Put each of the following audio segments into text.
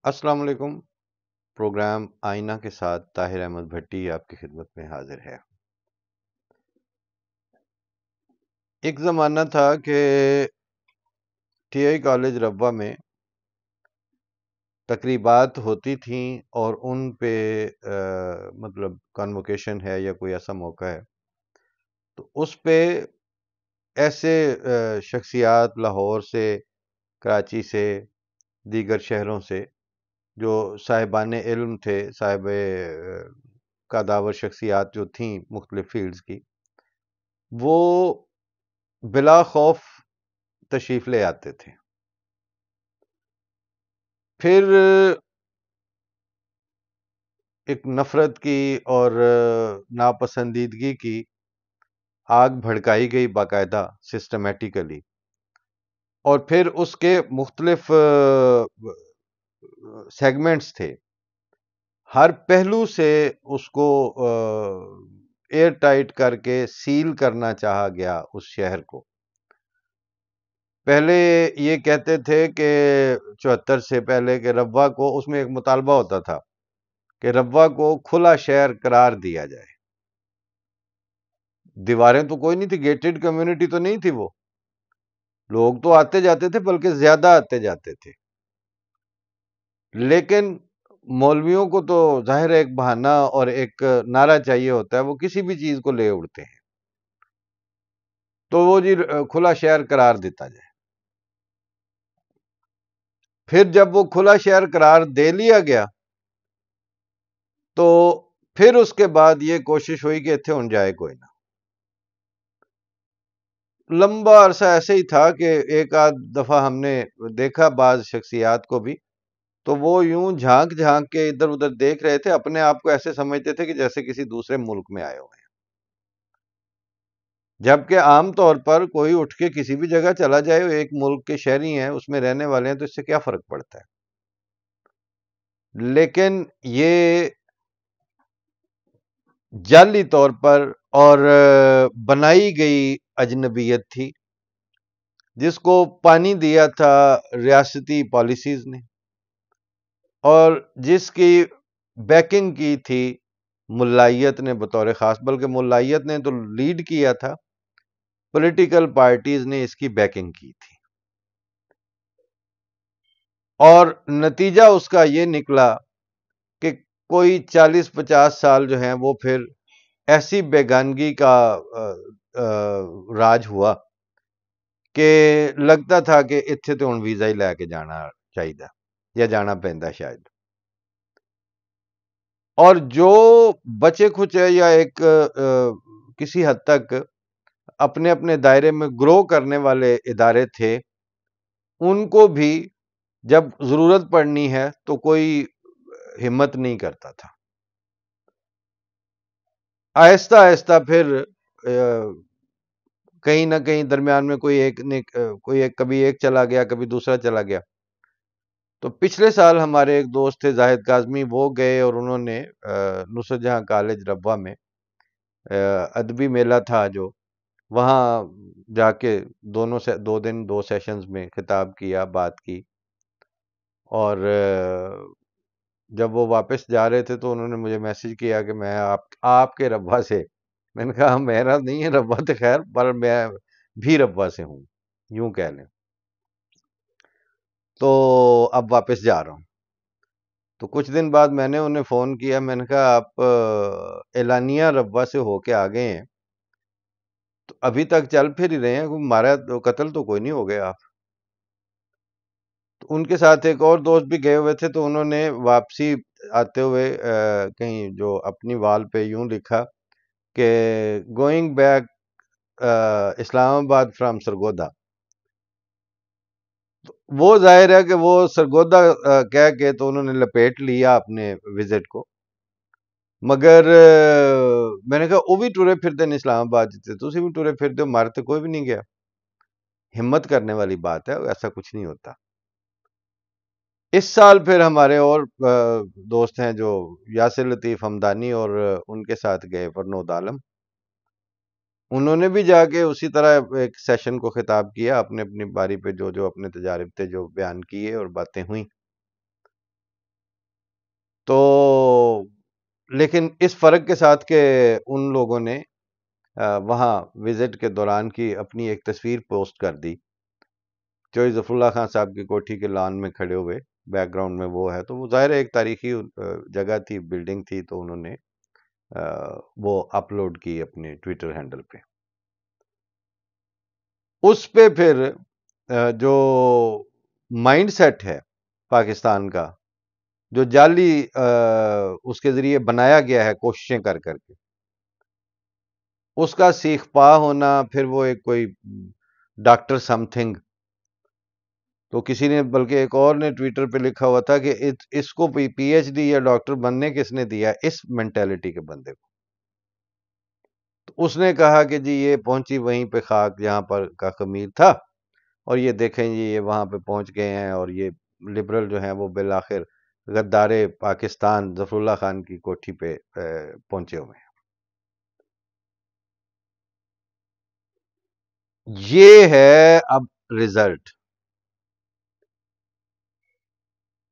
السلام علیکم۔ پروگرام آئینہ کے ساتھ طاہر احمد بھٹی آپ کی خدمت میں حاضر ہے۔ ایک زمانہ تھا کہ ٹی آئی کالج ربوہ میں تقریبات ہوتی تھیں اور ان پہ مطلب کانووکیشن ہے یا کوئی ایسا موقع ہے تو اس پہ ایسے شخصیات لاہور سے، کراچی سے، دیگر شہروں سے جو صاحبان علم تھے، صاحب قداور شخصیات جو تھیں مختلف فیلڈز کی، وہ بلا خوف تشریف لے آتے تھے۔ پھر ایک نفرت کی اور ناپسندیدگی کی آگ بھڑکائی گئی باقاعدہ سسٹمیٹیکلی، اور پھر اس کے مختلف سیگمنٹس تھے، ہر پہلو سے اس کو ایئر ٹائٹ کر کے سیل کرنا چاہا گیا اس شہر کو۔ پہلے یہ کہتے تھے کہ 74 سے پہلے کہ ربوہ کو، اس میں ایک مطالبہ ہوتا تھا کہ ربوہ کو کھلا شہر قرار دیا جائے۔ دیواریں تو کوئی نہیں تھی، گیٹڈ کمیونٹی تو نہیں تھی، وہ لوگ تو آتے جاتے تھے، بلکہ زیادہ آتے جاتے تھے، لیکن مولویوں کو تو ظاہر ہے ایک بہانہ اور ایک نعرہ چاہیے ہوتا ہے، وہ کسی بھی چیز کو لے اڑتے ہیں، تو وہ جی کھلا شہر قرار دیتا جائے۔ پھر جب وہ کھلا شہر قرار دے لیا گیا تو پھر اس کے بعد یہ کوشش ہوئی کہ اتھے ہن جائے کوئی نہ۔ لمبا عرصہ ایسے ہی تھا کہ ایک آدھ دفعہ ہم نے دیکھا بعض شخصیات کو بھی، تو وہ یوں جھانک جھانک کے ادھر ادھر دیکھ رہے تھے، اپنے آپ کو ایسے سمجھتے تھے کہ جیسے کسی دوسرے ملک میں آئے ہوئے ہیں، جبکہ عام طور پر کوئی اٹھ کے کسی بھی جگہ چلا جائے، ایک ملک کے شہری ہیں، اس میں رہنے والے ہیں، تو اس سے کیا فرق پڑتا ہے؟ لیکن یہ جعلی طور پر اور بنائی گئی اجنبیت تھی، جس کو پانی دیا تھا ریاستی پالیسیز نے، اور جس کی بیکنگ کی تھی ملائیت نے بطور خاص، بلکہ ملائیت نے تو لیڈ کیا تھا، پولیٹیکل پارٹیز نے اس کی بیکنگ کی تھی، اور نتیجہ اس کا یہ نکلا کہ کوئی 40-50 سال جو ہیں وہ پھر ایسی بیگانگی کا راج ہوا کہ لگتا تھا کہ اتھے تو ہن ویزا ہی لے کے جانا چاہیے یا جانا پیندا شاید۔ اور جو بچے کھچے یا ایک کسی حد تک اپنے اپنے دائرے میں گرو کرنے والے ادارے تھے، ان کو بھی جب ضرورت پڑنی ہے تو کوئی ہمت نہیں کرتا تھا۔ آہستہ آہستہ پھر کہیں نہ کہیں درمیان میں کوئی ایک کبھی ایک چلا گیا، کبھی دوسرا چلا گیا۔ تو پچھلے سال ہمارے ایک دوست تھے زاہد کاظمی، وہ گئے اور انہوں نے نصرت جہاں کالج ربوہ میں ادبی میلہ تھا جو، وہاں جا کے 2 دن 2 سیشنز میں خطاب کیا، بات کی، اور جب وہ واپس جا رہے تھے تو انہوں نے مجھے میسج کیا کہ میں آپ کے ربوہ سے، میں نے کہا میرا نہیں ہے ربوہ تو خیر، پر میں بھی ربوہ سے ہوں، یوں کہہ لیں، تو اب واپس جا رہا ہوں۔ تو کچھ دن بعد میں نے انہیں فون کیا، میں نے کہا آپ اعلانیہ ربوہ سے ہو کے آ گئے ہیں تو ابھی تک چل پھر ہی رہے ہیں، مارا قتل تو کوئی نہیں ہو گیا آپ؟ تو ان کے ساتھ ایک اور دوست بھی گئے ہوئے تھے، تو انہوں نے واپسی آتے ہوئے کہیں جو اپنی وال پہ یوں لکھا کہ گوئنگ بیک اسلام آباد فرام سرگودا۔ وہ ظاہر ہے کہ وہ سرگودا کہہ کے تو انہوں نے لپیٹ لیا اپنے وزٹ کو، مگر میں نے کہا وہ بھی ٹورے پھرتے ہیں اسلام آباد جیتے، تو اسی بھی ٹورے پھرتے ہو، مارے تو کوئی بھی نہیں گیا۔ ہمت کرنے والی بات ہے، ایسا کچھ نہیں ہوتا۔ اس سال پھر ہمارے اور دوست ہیں جو یاسر لطیف ہمدانی، اور ان کے ساتھ گئے فرنود عالم، انہوں نے بھی جا کے اسی طرح ایک سیشن کو خطاب کیا، اپنے اپنی باری پہ جو اپنے تجارب تھے جو بیان کیے اور باتیں ہوئیں۔ تو لیکن اس فرق کے ساتھ کہ ان لوگوں نے وہاں وزٹ کے دوران کی اپنی ایک تصویر پوسٹ کر دی جو ظفر اللہ خان صاحب کی کوٹھی کے لان میں کھڑے ہوئے، بیک گراؤنڈ میں وہ ہے، تو وہ ظاہر ہے ایک تاریخی جگہ تھی، بلڈنگ تھی، تو انہوں نے وہ اپلوڈ کی اپنے ٹویٹر ہینڈل پہ. اس پہ پھر جو مائنڈ سیٹ ہے پاکستان کا، جو جعلی اس کے ذریعے بنایا گیا ہے کوششیں کر کر کے، اس کا سیخ پا ہونا، پھر وہ ایک کوئی ڈاکٹر سم تھنگ، تو کسی نے بلکہ ایک اور نے ٹویٹر پہ لکھا ہوا تھا کہ اس کو پی ایچ ڈی یا ڈاکٹر بننے کس نے دیا، اس مینٹیلٹی کے بندے کو. تو اس نے کہا کہ جی یہ پہنچی وہیں پہ خاک جہاں پر کا خمیر تھا، اور یہ دیکھیں جی یہ وہاں پہ پہنچ گئے ہیں، اور یہ لبرل جو ہیں وہ بالآخر غدار پاکستان ظفر اللہ خان کی کوٹھی پہ پہنچے ہوئے ہیں. یہ ہے اب رزلٹ.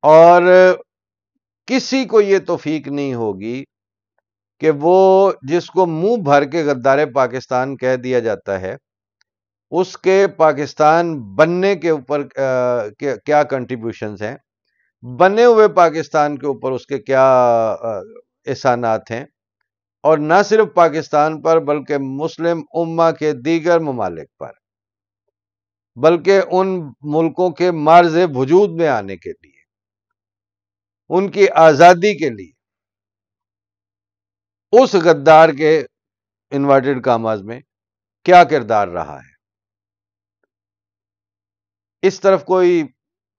اور کسی کو یہ توفیق نہیں ہوگی کہ وہ جس کو منہ بھر کے غدار پاکستان کہہ دیا جاتا ہے، اس کے پاکستان بننے کے اوپر کیا کنٹریبیوشنز ہیں، بنے ہوئے پاکستان کے اوپر اس کے کیا احسانات ہیں، اور نہ صرف پاکستان پر بلکہ مسلم امہ کے دیگر ممالک پر، بلکہ ان ملکوں کے معرض وجود میں آنے کے لیے، ان کی آزادی کے لیے اس غدار کے انورٹڈ کاماز میں کیا کردار رہا ہے. اس طرف کوئی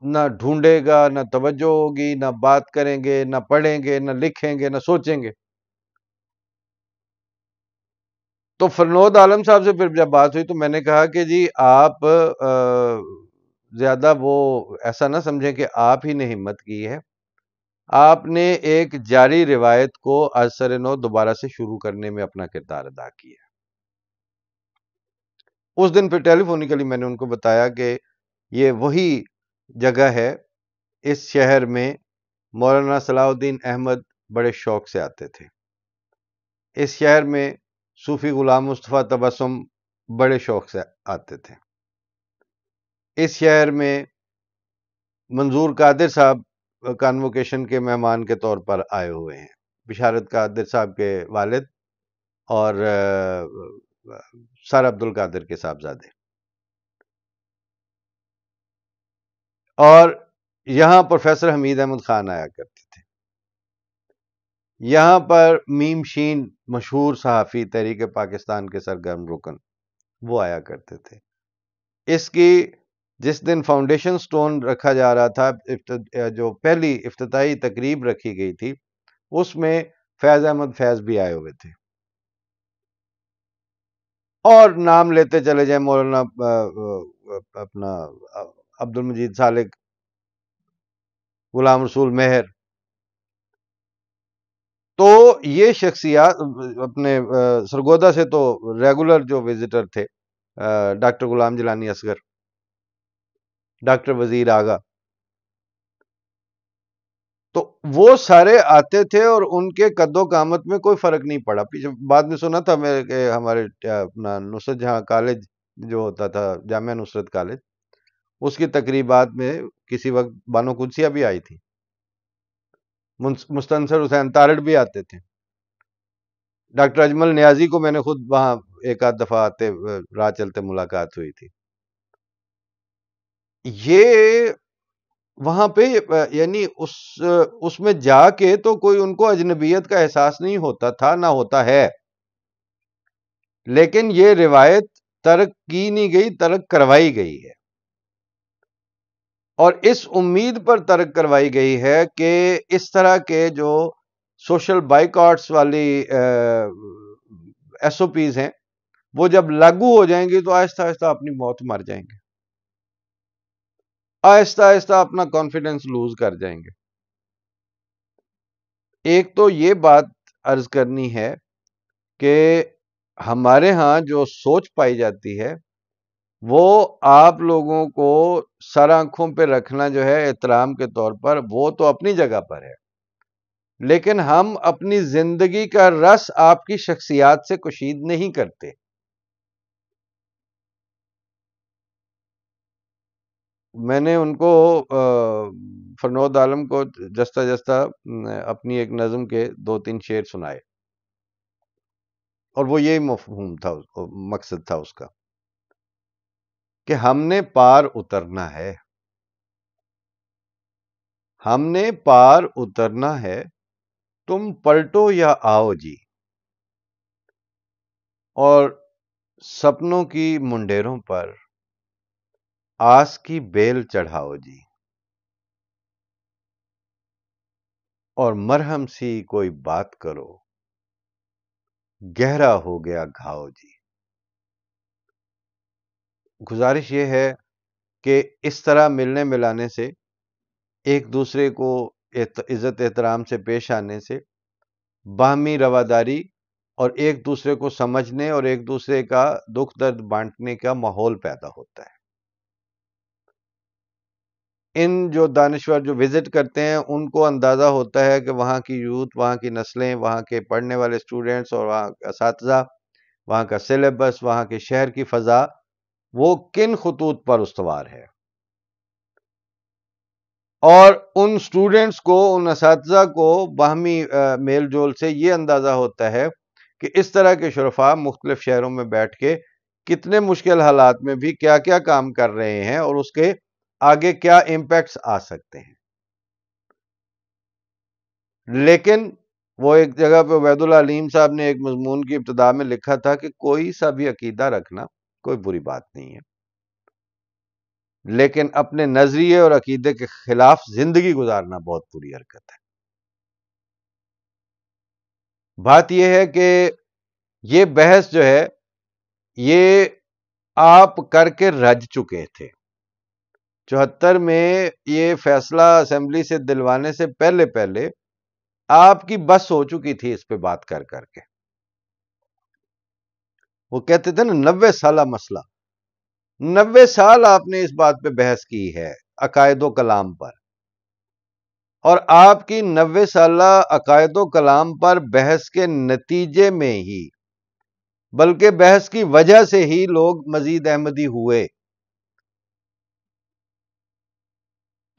نہ ڈھونڈے گا، نہ توجہ ہوگی، نہ بات کریں گے، نہ پڑھیں گے، نہ لکھیں گے، نہ سوچیں گے. تو فرنود عالم صاحب سے پھر جب بات ہوئی تو میں نے کہا کہ جی آپ زیادہ وہ ایسا نہ سمجھیں کہ آپ ہی نے ہمت کی ہے، آپ نے ایک جاری روایت کو از سر نو دوبارہ سے شروع کرنے میں اپنا کردار ادا کیا. اس دن پھر ٹیلی فونیکلی میں نے ان کو بتایا کہ یہ وہی جگہ ہے، اس شہر میں مولانا صلاح الدین احمد بڑے شوق سے آتے تھے، اس شہر میں صوفی غلام مصطفیٰ تبسم بڑے شوق سے آتے تھے، اس شہر میں منظور قادر صاحب کانووکیشن کے مہمان کے طور پر آئے ہوئے ہیں، بشارت قادر صاحب کے والد اور سر عبد القادر کے صاحبزادے. اور یہاں پروفیسر حمید احمد خان آیا کرتے تھے، یہاں پر میم شین مشہور صحافی تحریک پاکستان کے سرگرم رکن وہ آیا کرتے تھے. اس کی جس دن فاؤنڈیشن سٹون رکھا جا رہا تھا، جو پہلی افتتاحی تقریب رکھی گئی تھی، اس میں فیض احمد فیض بھی آئے ہوئے تھے. اور نام لیتے چلے جائیں، مولانا اپنا عبد المجید سالک، غلام رسول مہر. تو یہ شخصیات اپنے سرگودا سے تو ریگولر جو وزٹر تھے، ڈاکٹر غلام جیلانی اصغر، ڈاکٹر وزیر آغا، تو وہ سارے آتے تھے اور ان کے قد و قامت میں کوئی فرق نہیں پڑا. بعد میں سنا تھا میں کہ ہمارے اپنا نصرت جہاں کالج جو ہوتا تھا، جامعہ نصرت کالج، اس کی تقریبات میں کسی وقت بانو قدسیہ بھی آئی تھی، مستنصر حسین تارڑ بھی آتے تھے، ڈاکٹر اجمل نیازی کو میں نے خود وہاں ایک آدھ دفعہ آتے راہ چلتے ملاقات ہوئی تھی. یہ وہاں پہ یعنی اس میں جا کے تو کوئی ان کو اجنبیت کا احساس نہیں ہوتا تھا، نہ ہوتا ہے، لیکن یہ روایت ترک کی نہیں گئی، ترک کروائی گئی ہے، اور اس امید پر ترک کروائی گئی ہے کہ اس طرح کے جو سوشل بائیکاٹس والی ایس او پیز ہیں، وہ جب لاگو ہو جائیں گی تو آہستہ آہستہ اپنی موت مر جائیں گے، آہستہ آہستہ اپنا کانفیڈنس لوز کر جائیں گے. ایک تو یہ بات عرض کرنی ہے کہ ہمارے ہاں جو سوچ پائی جاتی ہے وہ آپ لوگوں کو سر آنکھوں پہ رکھنا جو ہے احترام کے طور پر، وہ تو اپنی جگہ پر ہے، لیکن ہم اپنی زندگی کا رس آپ کی شخصیات سے کشید نہیں کرتے. میں نے ان کو فرنود عالم کو جستہ جستہ اپنی ایک نظم کے 2-3 شعر سنائے، اور وہ یہی مفہوم تھا، مقصد تھا اس کا کہ ہم نے پار اترنا ہے، ہم نے پار اترنا ہے، تم پلٹو یا آؤ جی، اور سپنوں کی منڈیروں پر آس کی بیل چڑھاؤ جی، اور مرہم سی کوئی بات کرو، گہرا ہو گیا گھاؤ جی. گزارش یہ ہے کہ اس طرح ملنے ملانے سے، ایک دوسرے کو عزت احترام سے پیش آنے سے، باہمی رواداری اور ایک دوسرے کو سمجھنے اور ایک دوسرے کا دکھ درد بانٹنے کا ماحول پیدا ہوتا ہے. ان جو دانشور جو وزٹ کرتے ہیں ان کو اندازہ ہوتا ہے کہ وہاں کی یوتھ، وہاں کی نسلیں، وہاں کے پڑھنے والے اسٹوڈنٹس اور وہاں کے اساتذہ، وہاں کا سلیبس، وہاں کے شہر کی فضا وہ کن خطوط پر استوار ہے. اور ان اسٹوڈنٹس کو، ان اساتذہ کو باہمی میل جول سے یہ اندازہ ہوتا ہے کہ اس طرح کے شرفاء مختلف شہروں میں بیٹھ کے کتنے مشکل حالات میں بھی کیا کیا کام کر رہے ہیں اور اس کے آگے کیا امپیکٹس آ سکتے ہیں. لیکن وہ ایک جگہ پہ عبید اللہ علیم صاحب نے ایک مضمون کی ابتدا میں لکھا تھا کہ کوئی سا بھی عقیدہ رکھنا کوئی بری بات نہیں ہے، لیکن اپنے نظریے اور عقیدے کے خلاف زندگی گزارنا بہت بری حرکت ہے. بات یہ ہے کہ یہ بحث جو ہے یہ آپ کر کے رج چکے تھے. 74 میں یہ فیصلہ اسمبلی سے دلوانے سے پہلے پہلے آپ کی بس ہو چکی تھی اس پہ بات کر کر کے. وہ کہتے تھے نا 90 سالہ مسئلہ، 90 سال آپ نے اس بات پہ بحث کی ہے عقائد و کلام پر، اور آپ کی 90 سالہ عقائد و کلام پر بحث کے نتیجے میں ہی، بلکہ بحث کی وجہ سے ہی لوگ مزید احمدی ہوئے.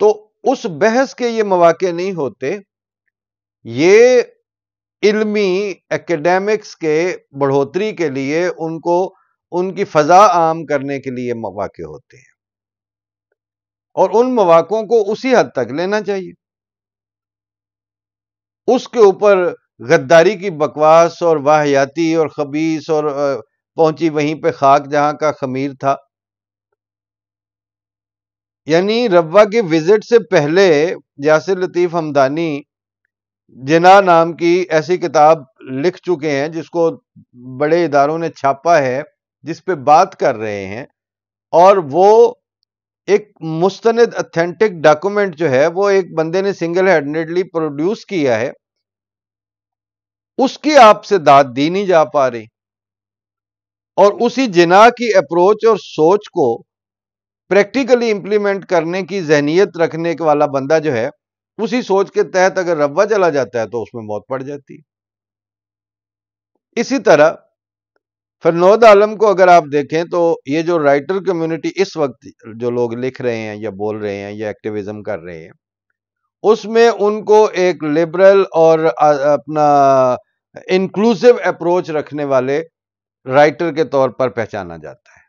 تو اس بحث کے یہ مواقع نہیں ہوتے، یہ علمی ایکڈیمکس کے بڑھوتری کے لیے ان کو ان کی فضا عام کرنے کے لیے مواقع ہوتے ہیں، اور ان مواقعوں کو اسی حد تک لینا چاہیے. اس کے اوپر غداری کی بکواس اور واہیاتی اور خبیث اور پہنچی وہیں پہ خاک جہاں کا خمیر تھا. یعنی ربوہ کے وزٹ سے پہلے یاسر لطیف ہمدانی جنا نام کی ایسی کتاب لکھ چکے ہیں جس کو بڑے اداروں نے چھاپا ہے، جس پہ بات کر رہے ہیں، اور وہ ایک مستند اتھینٹک ڈاکومنٹ جو ہے وہ ایک بندے نے سنگل ہینڈڈلی پروڈیوس کیا ہے، اس کی آپ سے داد دی نہیں جا پا رہی. اور اسی جنا کی اپروچ اور سوچ کو پریکٹیکلی امپلیمنٹ کرنے کی ذہنیت رکھنے والا بندہ جو ہے، اسی سوچ کے تحت اگر ربوہ چلا جاتا ہے تو اس میں موت پڑ جاتی ہے. اسی طرح فرنود عالم کو اگر آپ دیکھیں تو یہ جو رائٹر کمیونٹی اس وقت جو لوگ لکھ رہے ہیں یا بول رہے ہیں یا ایکٹیویزم کر رہے ہیں، اس میں ان کو ایک لبرل اور اپنا انکلوسیو اپروچ رکھنے والے رائٹر کے طور پر پہچانا جاتا ہے.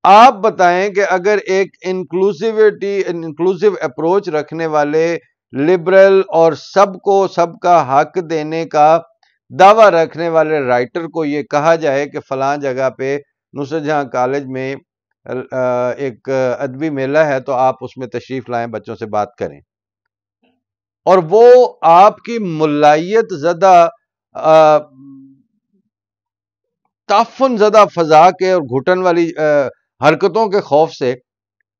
آپ بتائیں کہ اگر ایک انکلوسیو اپروچ رکھنے والے لبرل اور سب کو سب کا حق دینے کا دعویٰ رکھنے والے رائٹر کو یہ کہا جائے کہ فلاں جگہ پہ نصرت جہاں کالج میں ایک ادبی میلہ ہے تو آپ اس میں تشریف لائیں، بچوں سے بات کریں، اور وہ آپ کی ملائیت زدہ تعفن زدہ فضا کے اور گھٹن والی حرکتوں کے خوف سے،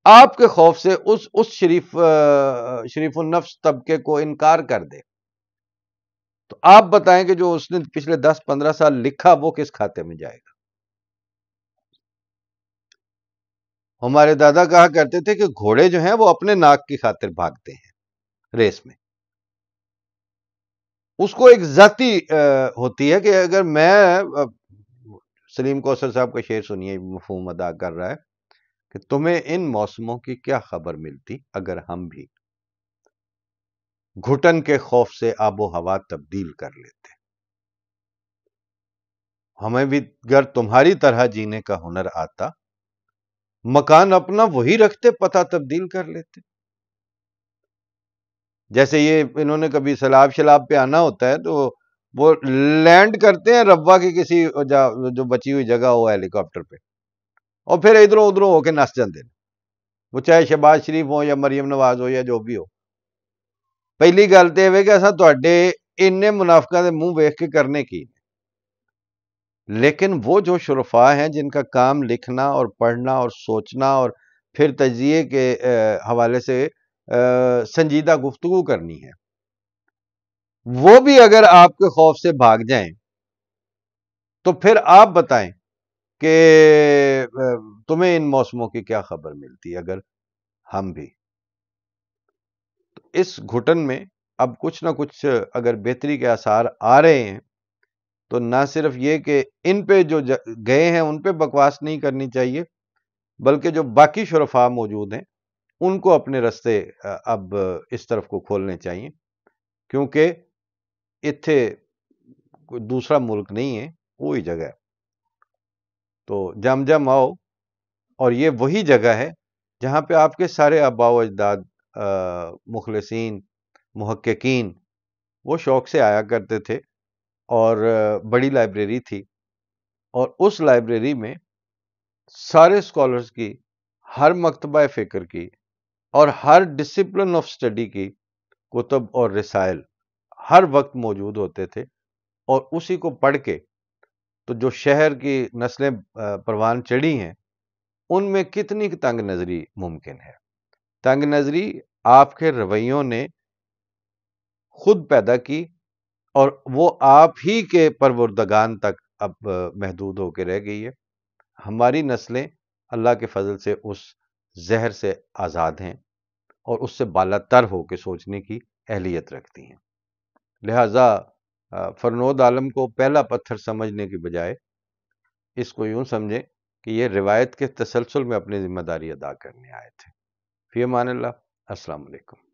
آپ کے خوف سے اس شریف النفس طبقے کو انکار کر دے، تو آپ بتائیں کہ جو اس نے پچھلے 10-15 سال لکھا وہ کس کھاتے میں جائے گا. ہمارے دادا کہا کرتے تھے کہ گھوڑے جو ہیں وہ اپنے ناک کی خاطر بھاگتے ہیں ریس میں، اس کو ایک ذاتی ہوتی ہے کہ اگر میں سلیم کوثر صاحب کا شعر سنیے، مفہوم ادا کر رہا ہے کہ تمہیں ان موسموں کی کیا خبر ملتی اگر ہم بھی گھٹن کے خوف سے آب و ہوا تبدیل کر لیتے، ہمیں بھی گر تمہاری طرح جینے کا ہنر آتا، مکان اپنا وہی رکھتے، پتہ تبدیل کر لیتے۔ جیسے یہ انہوں نے کبھی سیلاب شلاب پہ آنا ہوتا ہے تو وہ لینڈ کرتے ہیں ربوہ کی کسی جو بچی ہوئی جگہ ہو ہیلی کاپٹر پہ، اور پھر ادھروں ادھروں ہو کے نس جاندے ہیں، وہ چاہے شہباز شریف ہو یا مریم نواز ہو یا جو بھی ہو۔ پہلی گل تو یہ کہ ایسا تواڈے اننے منافقاں دے منہ ویکھ کے کرنے کی، لیکن وہ جو شرفاء ہیں جن کا کام لکھنا اور پڑھنا اور سوچنا اور پھر تجزیے کے حوالے سے سنجیدہ گفتگو کرنی ہے، وہ بھی اگر آپ کے خوف سے بھاگ جائیں تو پھر آپ بتائیں کہ تمہیں ان موسموں کی کیا خبر ملتی اگر ہم بھی۔ اس گھٹن میں اب کچھ نہ کچھ اگر بہتری کے آثار آ رہے ہیں تو نہ صرف یہ کہ ان پہ جو گئے ہیں ان پہ بکواس نہیں کرنی چاہیے، بلکہ جو باقی شرفاء موجود ہیں ان کو اپنے رستے اب اس طرف کو کھولنے چاہیے، کیونکہ اتھے کوئی دوسرا ملک نہیں ہے، وہی جگہ ہے۔ تو جم جم آؤ، اور یہ وہی جگہ ہے جہاں پہ آپ کے سارے آباء و اجداد مخلصین محققین وہ شوق سے آیا کرتے تھے، اور بڑی لائبریری تھی، اور اس لائبریری میں سارے اسکالرز کی، ہر مکتبہ فکر کی اور ہر ڈسپلن آف سٹڈی کی کتب اور رسائل ہر وقت موجود ہوتے تھے، اور اسی کو پڑھ کے تو جو شہر کی نسلیں پروان چڑھی ہیں ان میں کتنی تنگ نظری ممکن ہے۔ تنگ نظری آپ کے رویوں نے خود پیدا کی، اور وہ آپ ہی کے پروردگان تک اب محدود ہو کے رہ گئی ہے۔ ہماری نسلیں اللہ کے فضل سے اس زہر سے آزاد ہیں اور اس سے بالا تر ہو کے سوچنے کی اہلیت رکھتی ہیں۔ لہٰذا فرنود عالم کو پہلا پتھر سمجھنے کی بجائے اس کو یوں سمجھیں کہ یہ روایت کے تسلسل میں اپنی ذمہ داری ادا کرنے آئے تھے۔ فی امان اللہ، السلام علیکم۔